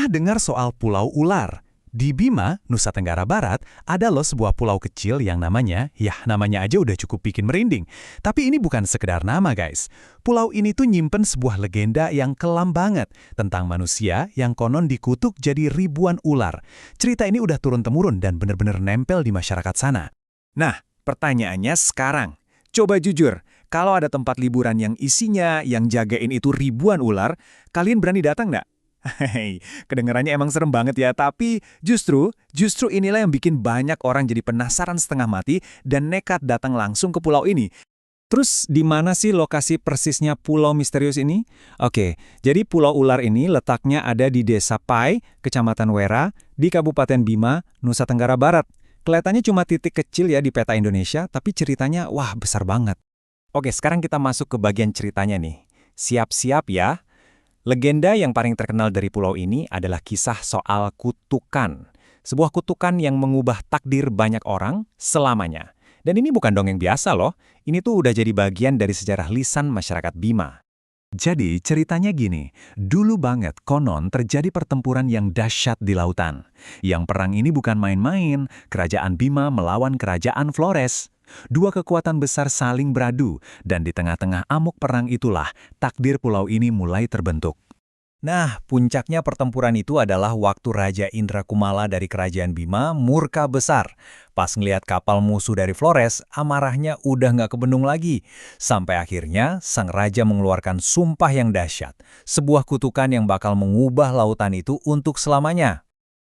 Pernah dengar soal Pulau Ular? Di Bima, Nusa Tenggara Barat, ada loh sebuah pulau kecil yang namanya aja udah cukup bikin merinding. Tapi ini bukan sekedar nama guys. Pulau ini tuh nyimpen sebuah legenda yang kelam banget tentang manusia yang konon dikutuk jadi ribuan ular. Cerita ini udah turun-temurun dan bener-bener nempel di masyarakat sana. Nah, pertanyaannya sekarang. Coba jujur, kalau ada tempat liburan yang isinya yang jagain itu ribuan ular, kalian berani datang nggak? Hei, kedengarannya emang serem banget ya, tapi justru inilah yang bikin banyak orang jadi penasaran setengah mati dan nekat datang langsung ke pulau ini. Terus di mana sih lokasi persisnya pulau misterius ini? Oke, jadi Pulau Ular ini letaknya ada di Desa Pai, Kecamatan Wera, di Kabupaten Bima, Nusa Tenggara Barat. Kelihatannya cuma titik kecil ya di peta Indonesia, tapi ceritanya wah besar banget. Oke, sekarang kita masuk ke bagian ceritanya nih. Siap-siap ya. Legenda yang paling terkenal dari pulau ini adalah kisah soal kutukan. Sebuah kutukan yang mengubah takdir banyak orang selamanya. Dan ini bukan dongeng biasa loh, ini tuh udah jadi bagian dari sejarah lisan masyarakat Bima. Jadi ceritanya gini, dulu banget konon terjadi pertempuran yang dahsyat di lautan. Yang perang ini bukan main-main, kerajaan Bima melawan kerajaan Flores. Dua kekuatan besar saling beradu, dan di tengah-tengah amuk perang itulah takdir pulau ini mulai terbentuk. Nah, puncaknya pertempuran itu adalah waktu Raja Indra Kumala dari kerajaan Bima murka besar. Pas ngelihat kapal musuh dari Flores, amarahnya udah nggak kebendung lagi. Sampai akhirnya, sang raja mengeluarkan sumpah yang dahsyat. Sebuah kutukan yang bakal mengubah lautan itu untuk selamanya.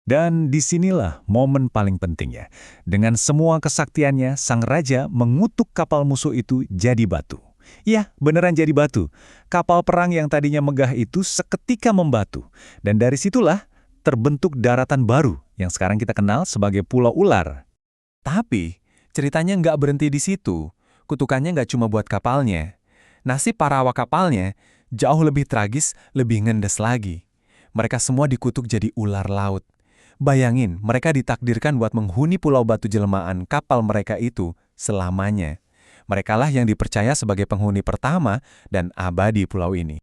Dan disinilah momen paling pentingnya. Dengan semua kesaktiannya, sang raja mengutuk kapal musuh itu jadi batu. Ya, beneran jadi batu. Kapal perang yang tadinya megah itu seketika membatu. Dan dari situlah terbentuk daratan baru yang sekarang kita kenal sebagai Pulau Ular. Tapi, ceritanya nggak berhenti di situ. Kutukannya nggak cuma buat kapalnya. Nasib para awak kapalnya jauh lebih tragis, lebih ngendes lagi. Mereka semua dikutuk jadi ular laut. Bayangin, mereka ditakdirkan buat menghuni pulau batu jelmaan kapal mereka itu selamanya. Merekalah yang dipercaya sebagai penghuni pertama dan abadi pulau ini.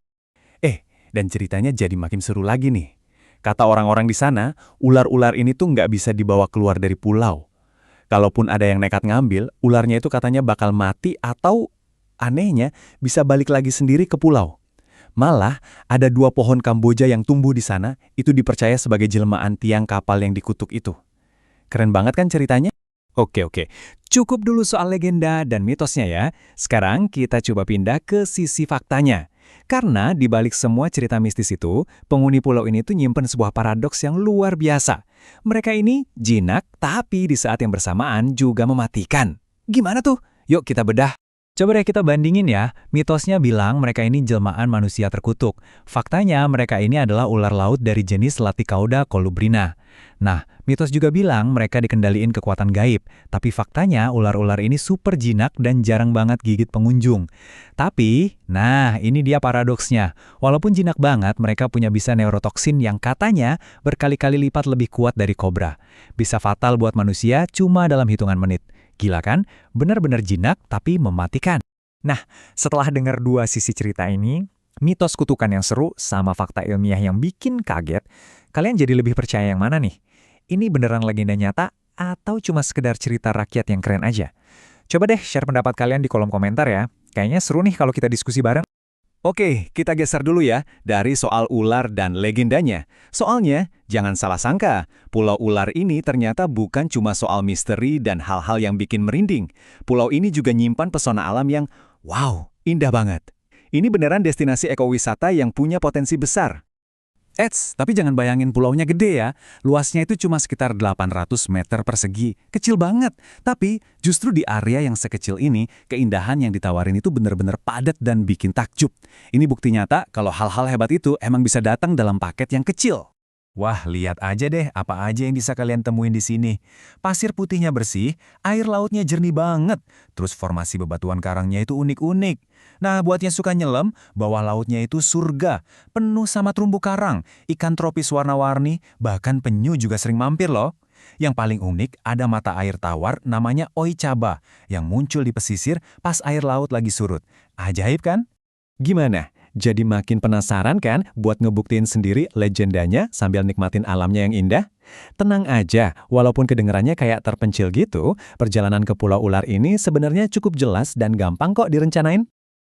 Dan ceritanya jadi makin seru lagi nih. Kata orang-orang di sana, ular-ular ini tuh nggak bisa dibawa keluar dari pulau. Kalaupun ada yang nekat ngambil, ularnya itu katanya bakal mati atau, anehnya, bisa balik lagi sendiri ke pulau. Malah, ada 2 pohon Kamboja yang tumbuh di sana, itu dipercaya sebagai jelmaan tiang kapal yang dikutuk itu. Keren banget kan ceritanya? Oke. Cukup dulu soal legenda dan mitosnya ya. Sekarang kita coba pindah ke sisi faktanya. Karena di balik semua cerita mistis itu, penghuni pulau ini tuh nyimpen sebuah paradoks yang luar biasa. Mereka ini jinak, tapi di saat yang bersamaan juga mematikan. Gimana tuh? Yuk kita bedah. Coba deh kita bandingin ya, mitosnya bilang mereka ini jelmaan manusia terkutuk. Faktanya mereka ini adalah ular laut dari jenis Laticauda colubrina. Nah, mitos juga bilang mereka dikendaliin kekuatan gaib. Tapi faktanya ular-ular ini super jinak dan jarang banget gigit pengunjung. Tapi, nah ini dia paradoksnya. Walaupun jinak banget, mereka punya bisa neurotoksin yang katanya berkali-kali lipat lebih kuat dari kobra. Bisa fatal buat manusia cuma dalam hitungan menit. Gila kan? Benar-benar jinak tapi mematikan. Nah, setelah dengar 2 sisi cerita ini, mitos kutukan yang seru sama fakta ilmiah yang bikin kaget, kalian jadi lebih percaya yang mana nih? Ini beneran legenda nyata atau cuma sekedar cerita rakyat yang keren aja? Coba deh share pendapat kalian di kolom komentar ya. Kayaknya seru nih kalau kita diskusi bareng. Oke, kita geser dulu ya dari soal ular dan legendanya. Soalnya, jangan salah sangka, Pulau Ular ini ternyata bukan cuma soal misteri dan hal-hal yang bikin merinding. Pulau ini juga nyimpan pesona alam yang, wow, indah banget. Ini beneran destinasi ekowisata yang punya potensi besar. Tapi jangan bayangin pulaunya gede ya. Luasnya itu cuma sekitar 800 meter persegi. Kecil banget. Tapi justru di area yang sekecil ini, keindahan yang ditawarin itu bener-bener padat dan bikin takjub. Ini bukti nyata kalau hal-hal hebat itu emang bisa datang dalam paket yang kecil. Wah, lihat aja deh apa aja yang bisa kalian temuin di sini. Pasir putihnya bersih, air lautnya jernih banget. Terus formasi bebatuan karangnya itu unik-unik. Nah, buat yang suka nyelam, bawah lautnya itu surga. Penuh sama terumbu karang, ikan tropis warna-warni, bahkan penyu juga sering mampir loh. Yang paling unik ada mata air tawar namanya Oichaba yang muncul di pesisir pas air laut lagi surut. Ajaib kan? Gimana? Jadi makin penasaran kan buat ngebuktiin sendiri legendanya sambil nikmatin alamnya yang indah? Tenang aja, walaupun kedengarannya kayak terpencil gitu, perjalanan ke Pulau Ular ini sebenarnya cukup jelas dan gampang kok direncanain.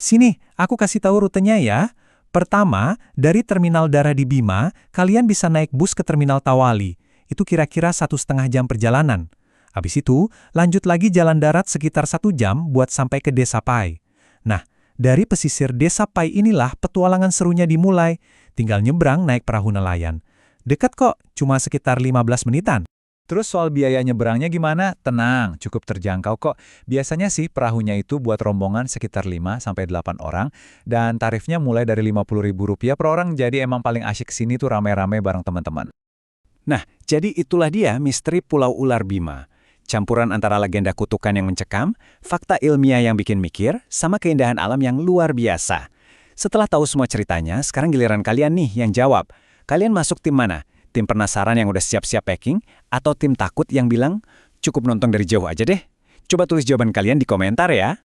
Sini, aku kasih tahu rutenya ya. Pertama, dari Terminal Dara di Bima, kalian bisa naik bus ke Terminal Tawali. Itu kira-kira 1,5 jam perjalanan. Habis itu, lanjut lagi jalan darat sekitar 1 jam buat sampai ke Desa Pai. Nah, dari pesisir Desa Pai inilah petualangan serunya dimulai. Tinggal nyebrang naik perahu nelayan. Dekat kok, cuma sekitar 15 menitan. Terus soal biaya nyebrangnya gimana? Tenang, cukup terjangkau kok. Biasanya sih perahunya itu buat rombongan sekitar 5-8 orang, dan tarifnya mulai dari Rp50.000 per orang, jadi emang paling asyik sini tuh rame-rame bareng teman-teman. Nah, jadi itulah dia misteri Pulau Ular Bima. Campuran antara legenda kutukan yang mencekam, fakta ilmiah yang bikin mikir, sama keindahan alam yang luar biasa. Setelah tahu semua ceritanya, sekarang giliran kalian nih yang jawab. Kalian masuk tim mana? Tim penasaran yang udah siap-siap packing, atau tim takut yang bilang, cukup nonton dari jauh aja deh? Coba tulis jawaban kalian di komentar ya.